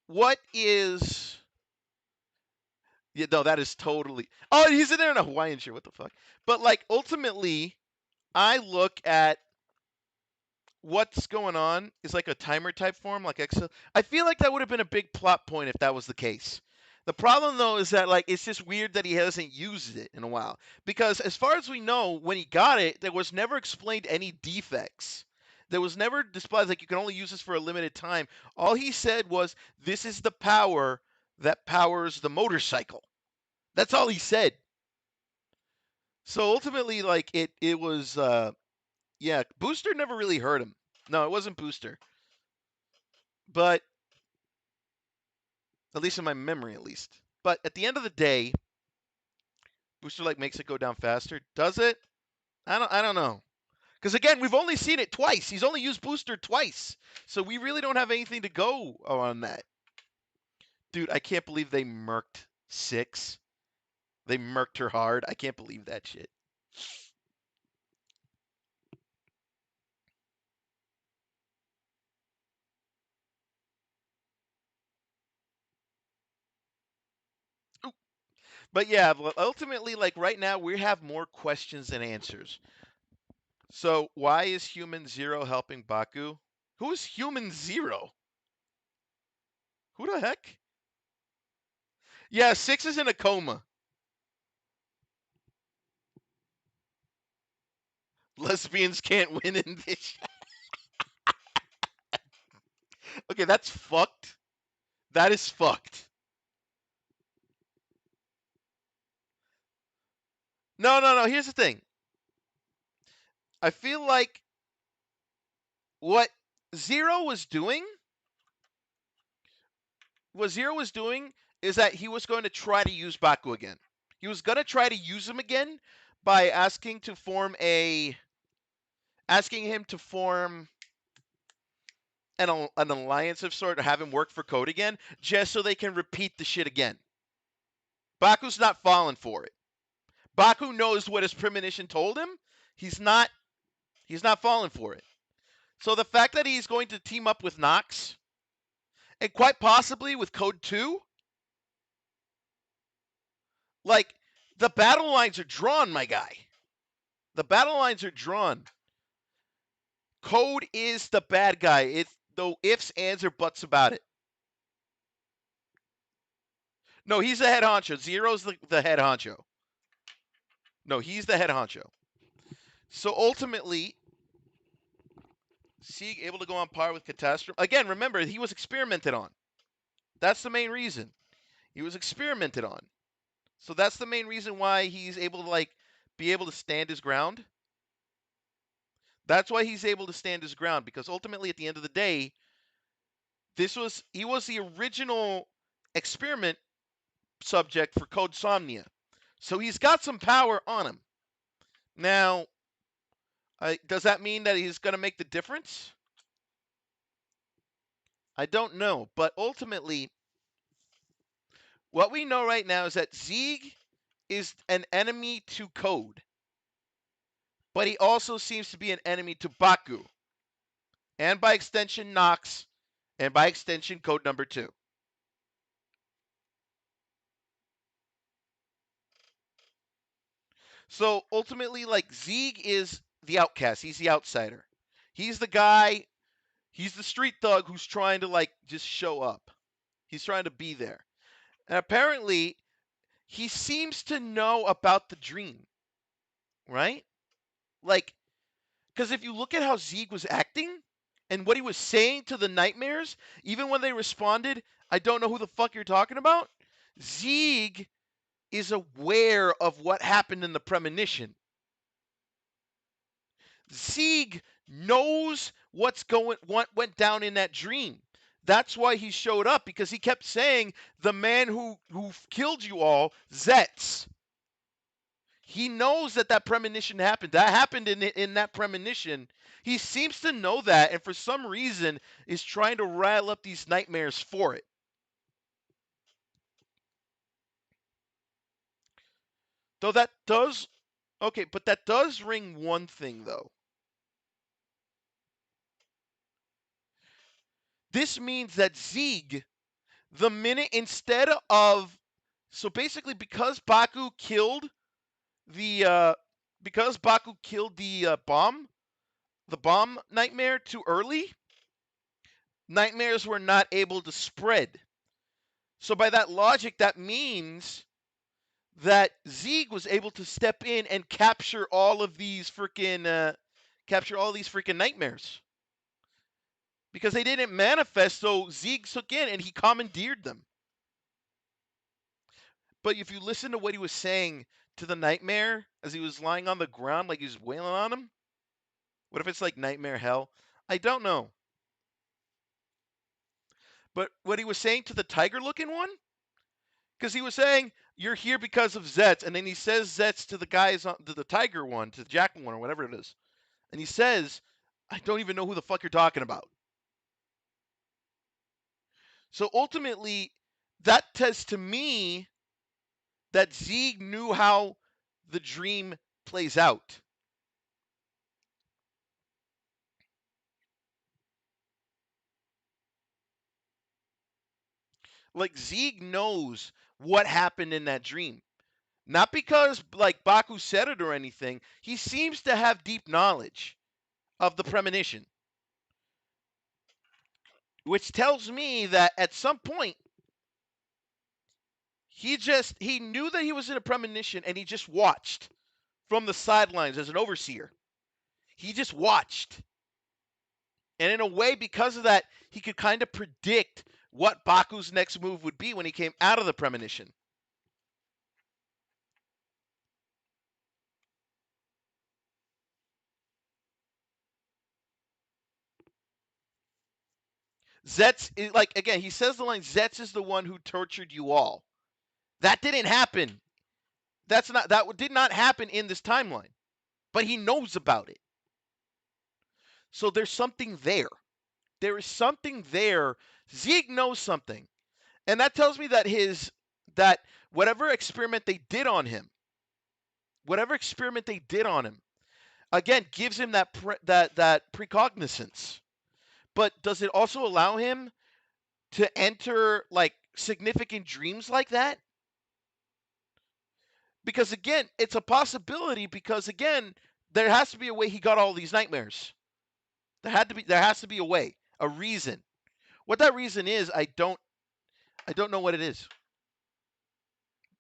Speaker 5: what is... Yeah, no, that is totally... Oh, he's in there in a Hawaiian shirt. What the fuck? But, like, ultimately, I look at what's going on is like a timer type form, like Excel. I feel like that would have been a big plot point if that was the case. The problem, though, is that like it's just weird that he hasn't used it in a while. Because as far as we know, when he got it, there was never explained any defects. There was never displayed like you can only use this for a limited time. All he said was, "This is the power that powers the motorcycle." That's all he said. So ultimately, like it was, yeah, Booster never really hurt him. No, it wasn't Booster. But at least in my memory, at least. But at the end of the day, Booster like makes it go down faster. Does it? I don't know. Because again, we've only seen it twice. He's only used Booster twice. So we really don't have anything to go on that. Dude, I can't believe they murked 6. They murked her hard. I can't believe that shit. Ooh. But yeah, ultimately, like right now, we have more questions than answers. So why is Human Zero helping Baku? Who's Human Zero? Who the heck? Yeah, 6 is in a coma. Lesbians can't win in this. Okay, that's fucked. That is fucked. No. Here's the thing. I feel like what Zero was doing is that he was going to try to use Baku again. He was going to try to use him again by asking him to form an alliance of sort, have him work for Code again, just so they can repeat the shit again. Baku's not falling for it. Baku knows what his premonition told him. He's not falling for it. So the fact that he's going to team up with Nox, and quite possibly with Code 2, like, the battle lines are drawn, my guy. The battle lines are drawn. Code is the bad guy. It's no ifs, ands, or buts about it. No, he's the head honcho. Zero's the head honcho. No, he's the head honcho. So ultimately, Sieg able to go on par with Catastrophe. Again, remember, he was experimented on. That's the main reason. He was experimented on. So that's the main reason why he's able to, like, be able to stand his ground. That's why he's able to stand his ground, because ultimately, at the end of the day, he was the original experiment subject for Code Somnia. So he's got some power on him. Now, does that mean that he's going to make the difference? I don't know. But ultimately, what we know right now is that Zieg is an enemy to Code. But he also seems to be an enemy to Baku. And by extension, Nox. And by extension, Code number 2. So ultimately, like, Zieg is the outcast. He's the outsider. He's the guy, he's the street thug who's trying to, like, just show up. He's trying to be there. And apparently, he seems to know about the dream. Right? Like, because if you look at how Zieg was acting and what he was saying to the nightmares, even when they responded, I don't know who the fuck you're talking about, Zieg is aware of what happened in the premonition. Zieg knows what went down in that dream. That's why he showed up, because he kept saying, the man who killed you all, ZEZTZ. He knows that premonition happened. That happened in that premonition. He seems to know that, and for some reason is trying to rile up these nightmares for it. Though that does... Okay, but that does ring one thing, though. This means that Zieg, the minute instead of... So basically, because Baku killed the bomb nightmare too early, nightmares were not able to spread. So by that logic, that means that Zieg was able to step in and capture all of these freaking nightmares. Because they didn't manifest, so Zieg took in and he commandeered them. But if you listen to what he was saying to the nightmare as he was lying on the ground like he was wailing on him, what if it's like nightmare hell? I don't know. But what he was saying to the tiger-looking one, because he was saying, you're here because of ZEZTZ, and then he says ZEZTZ to the guys, to the tiger one, to the jackal one, or whatever it is. And he says, I don't even know who the fuck you're talking about. So ultimately, that says to me that Zieg knew how the dream plays out. Like, Zieg knows what happened in that dream. Not because, like, Baku said it or anything. He seems to have deep knowledge of the premonition. Which tells me that at some point, he knew that he was in a premonition and he just watched from the sidelines as an overseer. He just watched. And in a way, because of that, he could kind of predict what Baku's next move would be when he came out of the premonition. ZEZTZ, like, again, he says the line, ZEZTZ is the one who tortured you all. That didn't happen. That did not happen in this timeline. But he knows about it. So there's something there. there is something there. Zeke knows something. And that tells me that that whatever experiment they did on him, again, gives him that precognizance. But does it also allow him to enter like significant dreams like that? Because again, it's a possibility, because again, there has to be a way he got all these nightmares. There has to be a way, a reason. What that reason is, I don't know what it is.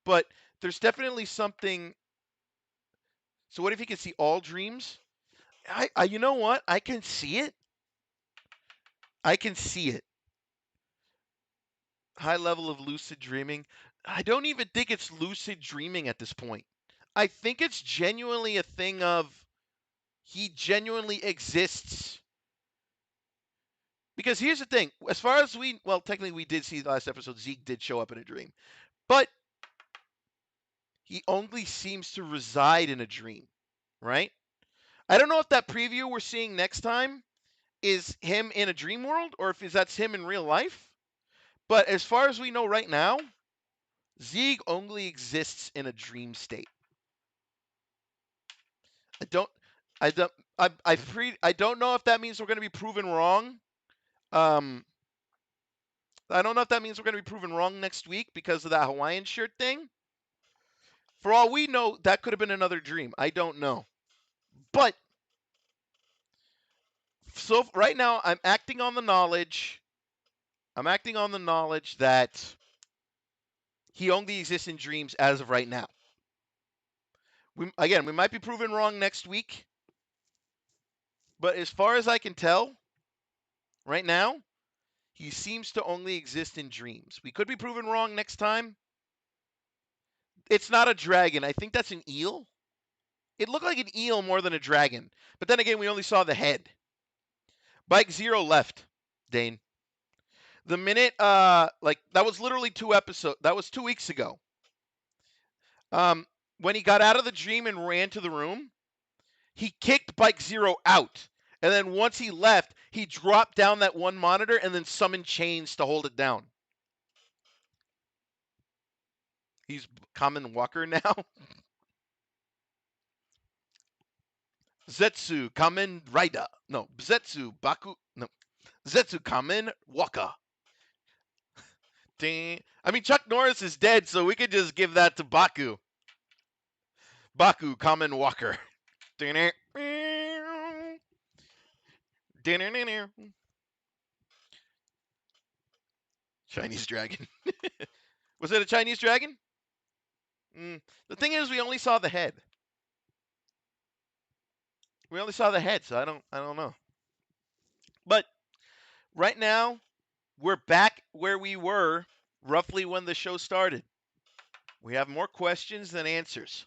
Speaker 5: But there's definitely something. So what if he can see all dreams? You know what? I can see it. I can see it. High level of lucid dreaming. I don't even think it's lucid dreaming at this point. I think it's genuinely a thing of he genuinely exists. Because here's the thing, as far as technically we did see the last episode, Zeke did show up in a dream. But he only seems to reside in a dream, right? I don't know if that preview we're seeing next time is him in a dream world or if that's him in real life. But as far as we know right now, Zeke only exists in a dream state. I don't know if that means we're going to be proven wrong. I don't know if that means we're going to be proven wrong next week because of that Hawaiian shirt thing. For all we know, that could have been another dream. I don't know. But so right now, I'm acting on the knowledge that he only exists in dreams as of right now. We might be proven wrong next week. But as far as I can tell, right now, he seems to only exist in dreams. We could be proven wrong next time. It's not a dragon. I think that's an eel. It looked like an eel more than a dragon. But then again, we only saw the head. Bike Zero left, Dane. The minute, that was literally 2 episodes. That was 2 weeks ago. When he got out of the dream and ran to the room, he kicked Bike Zero out. And then once he left, he dropped down that one monitor and then summoned chains to hold it down. He's Kamen Walker now. Zetsu Kamen Rider. No, Zetsu Baku. No, Zetsu Kamen Waka. Dang. I mean, Chuck Norris is dead, so we could just give that to Baku. Baku Kamen Walker. Chinese dragon. Was it a Chinese dragon? The thing is, we only saw the head. We only saw the head, so I don't know. But right now, we're back where we were roughly when the show started. We have more questions than answers.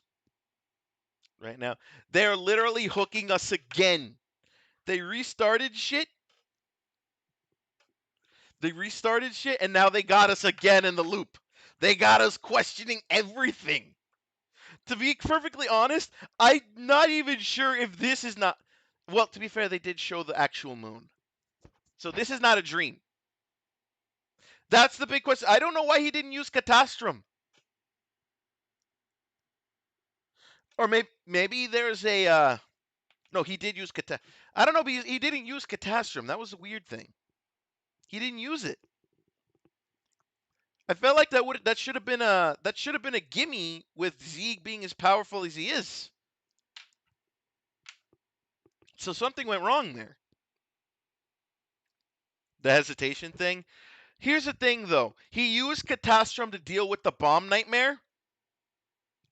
Speaker 5: Right now, they're literally hooking us again. They restarted shit. And now they got us again in the loop. They got us questioning everything. To be perfectly honest, I'm not even sure if this is not... Well, to be fair, they did show the actual moon. So this is not a dream. That's the big question. I don't know why he didn't use Catastrum. Or maybe there's a... No, he did use Catastrum. I don't know, but he didn't use Catastrum. That was a weird thing. He didn't use it. I felt like that should have been a gimme with Zeke being as powerful as he is. So something went wrong there. The hesitation thing. Here's the thing, though. He used Catastrum to deal with the bomb nightmare,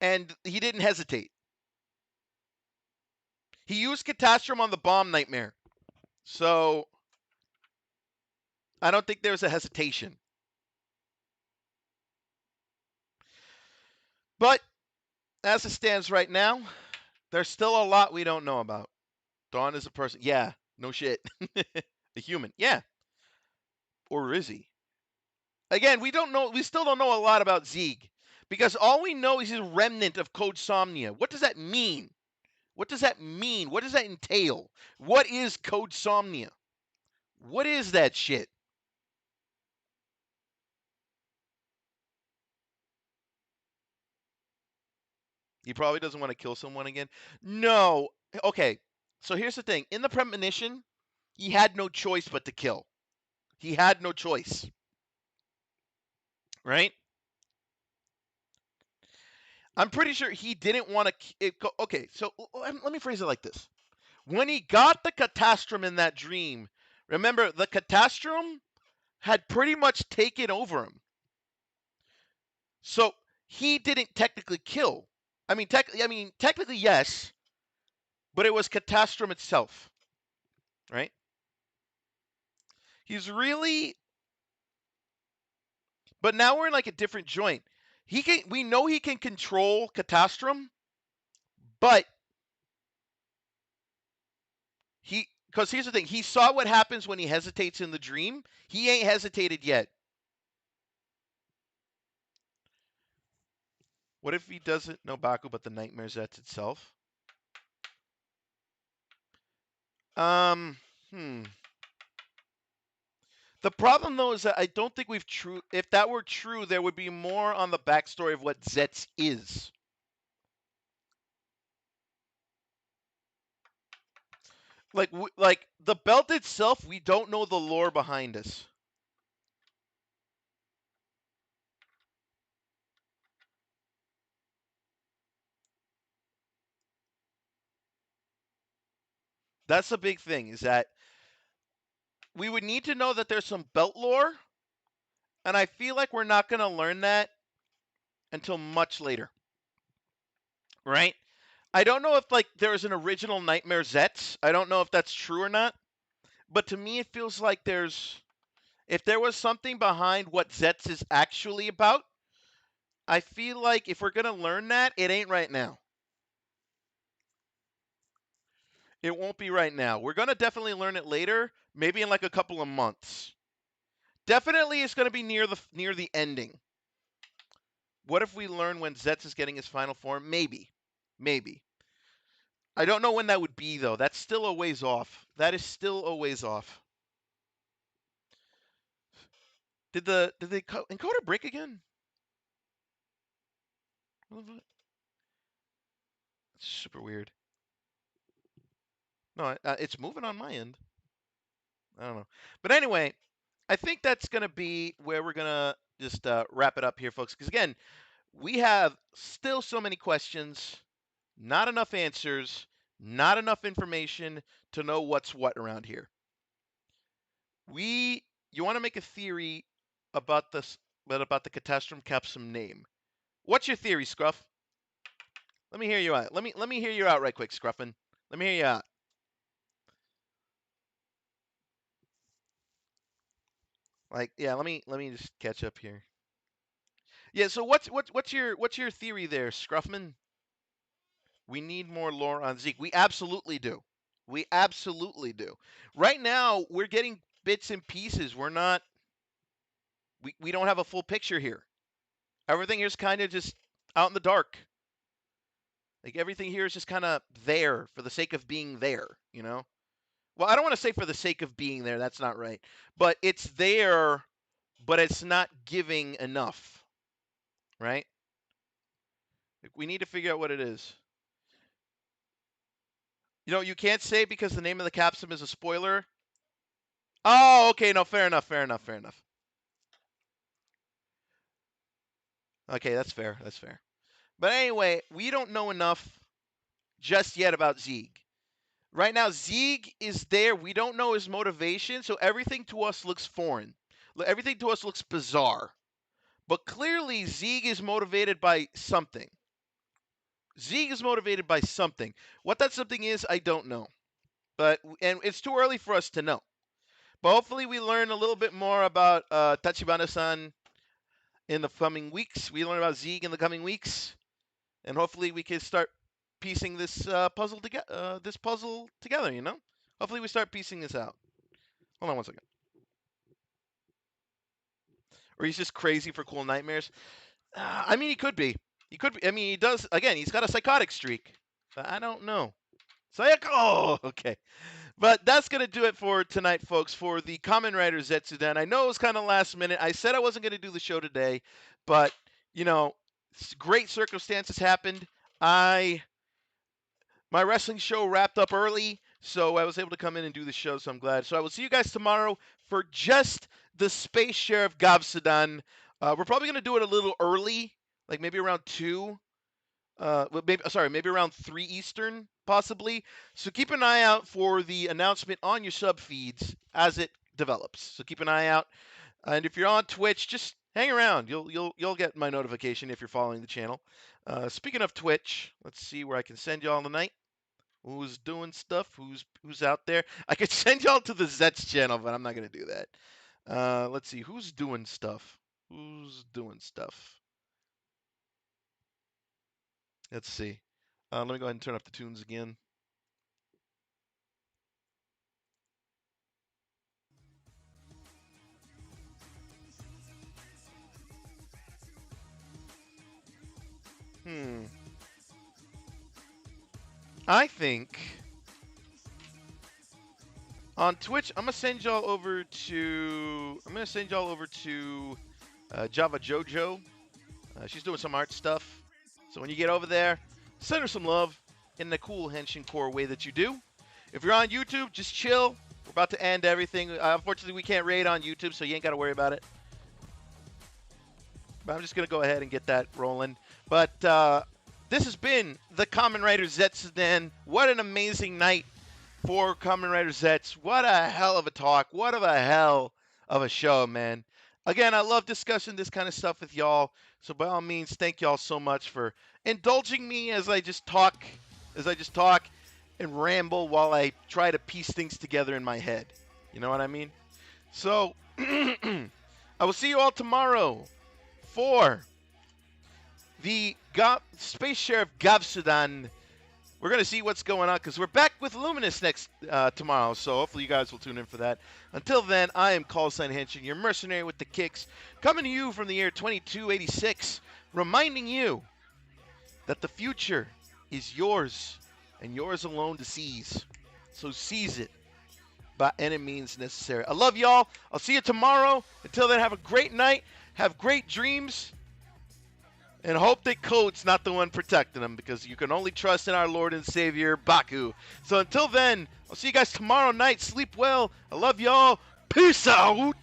Speaker 5: and he didn't hesitate. He used Catastrum on the bomb nightmare. So I don't think there's a hesitation. But as it stands right now, there's still a lot we don't know about. Dawn is a person. Yeah, no shit. A human. Yeah. Or is he? Again, we don't know. We still don't know a lot about Zeke. Because all we know is he's a remnant of Code Somnia. What does that mean? What does that mean? What does that entail? What is Code Somnia? What is that shit? He probably doesn't want to kill someone again. No. Okay. So here's the thing. In the premonition, he had no choice but to kill. He had no choice. Right? I'm pretty sure he didn't want to. Okay, so let me phrase it like this. When he got the catastrum in that dream, remember, the catastrum had pretty much taken over him. So he didn't technically kill. I mean, technically yes, but it was catastrum itself, right? He's really, but now we're in like a different joint. We know he can control catastrum, but because here's the thing, he saw what happens when he hesitates in the dream. He ain't hesitated yet. What if he doesn't know Baku, but the nightmare ZEZTZ itself? The problem though is that I don't think we've true. If that were true, there would be more on the backstory of what ZEZTZ is. Like the belt itself, we don't know the lore behind us. That's the big thing, is that we would need to know that there's some belt lore, and I feel like we're not going to learn that until much later. Right? I don't know if like there's an original Nightmare ZEZTZ. I don't know if that's true or not. But to me, it feels like if there was something behind what ZEZTZ is actually about, I feel like if we're going to learn that, it ain't right now. It won't be right now. We're going to definitely learn it later, maybe in like a couple of months. Definitely it's going to be near the ending. What if we learn when ZEZTZ is getting his final form? Maybe. Maybe. I don't know when that would be, though. That's still a ways off. That is still a ways off. Did the encoder break again? It's super weird. No, it's moving on my end. I don't know. But anyway, I think that's going to be where we're going to just wrap it up here, folks. Because, again, we have still so many questions, not enough answers, not enough information to know what's what around here. You want to make a theory about this, but about the Catastrum Capsum name. What's your theory, Scruff? Let me hear you out. Let me hear you out right quick, Scruffin. Let me hear you out. Like, yeah, let me just catch up here. Yeah, so what's your theory there, Scruffman? We need more lore on Zeke. We absolutely do. We absolutely do. Right now, we're getting bits and pieces. We don't have a full picture here. Everything is kind of just out in the dark. Like everything here is just kind of there for the sake of being there, you know? Well, I don't want to say for the sake of being there. That's not right. But it's there, but it's not giving enough, right? Like, we need to figure out what it is. You know, you can't say because the name of the capsule is a spoiler. Oh, okay. No, fair enough. Fair enough. Fair enough. Okay, that's fair. That's fair. But anyway, we don't know enough just yet about Zieg. Right now, Zieg is there. We don't know his motivation, so everything to us looks foreign. Everything to us looks bizarre. But clearly, Zieg is motivated by something. Zieg is motivated by something. What that something is, I don't know. And it's too early for us to know. But hopefully we learn a little bit more about Tachibana-san in the coming weeks. We learn about Zieg in the coming weeks. And hopefully we can start piecing this puzzle together, you know? Hopefully we start piecing this out. Hold on one second. Or he's just crazy for cool nightmares. I mean, he could be. He could be. I mean, he does. Again, he's got a psychotic streak. I don't know. Oh, okay. But that's going to do it for tonight, folks, for the Kamen Rider ZEZTZ-udan. I know it was kind of last minute. I said I wasn't going to do the show today, but, you know, great circumstances happened. My wrestling show wrapped up early, so I was able to come in and do the show, so I'm glad. So I will see you guys tomorrow for just the Space Sheriff ZEZTZ-udan. We're probably going to do it a little early, like maybe around 2. Maybe around 3 Eastern, possibly. So keep an eye out for the announcement on your sub feeds as it develops. So keep an eye out, and if you're on Twitch, just hang around. You'll get my notification if you're following the channel. Speaking of Twitch, let's see where I can send y'all tonight. Who's doing stuff? Who's out there? I could send y'all to the Zets channel, but I'm not gonna do that. Let's see who's doing stuff. Who's doing stuff? Let's see. Let me go ahead and turn up the tunes again. I think on Twitch, I'm gonna send y'all over to Java Jojo. She's doing some art stuff. So when you get over there, send her some love in the cool Henshin Core way that you do. If you're on YouTube, just chill. We're about to end everything. Unfortunately, we can't raid on YouTube, so you ain't got to worry about it. But I'm just going to go ahead and get that rolling. But this has been the Kamen Rider ZEZTZ-udan. What an amazing night for Kamen Rider Zets. What a hell of a talk. What a hell of a show, man. Again, I love discussing this kind of stuff with y'all. So by all means, thank y'all so much for indulging me as I just talk and ramble while I try to piece things together in my head. You know what I mean? So I will see you all tomorrow for the Space Sheriff ZEZTZ-udan. We're going to see what's going on because we're back with Luminous next tomorrow, so hopefully you guys will tune in for that. Until then, I am Callsign Henshin, your mercenary with the kicks, coming to you from the year 2286, reminding you that the future is yours and yours alone to seize. So seize it by any means necessary. I love y'all. I'll see you tomorrow. Until then, have a great night. Have great dreams. And hope that Code's not the one protecting them, because you can only trust in our Lord and Savior, Baku. So until then, I'll see you guys tomorrow night. Sleep well. I love y'all. Peace out.